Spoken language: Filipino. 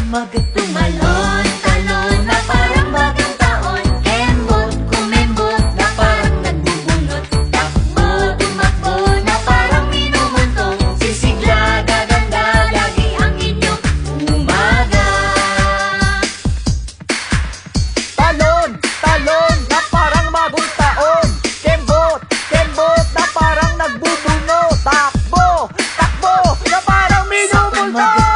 Tumalon, talon na parang bagong taon. Kembot, kumembot na parang nagbubunot. Takbo, tumakbo na parang minumuntong. Sisigla, gaganda, lagi ang inyong umaga. Talon, talon na parang bagong taon. Kembot, kembot na parang nagbubunot. Takbo, takbo na parang minumulto.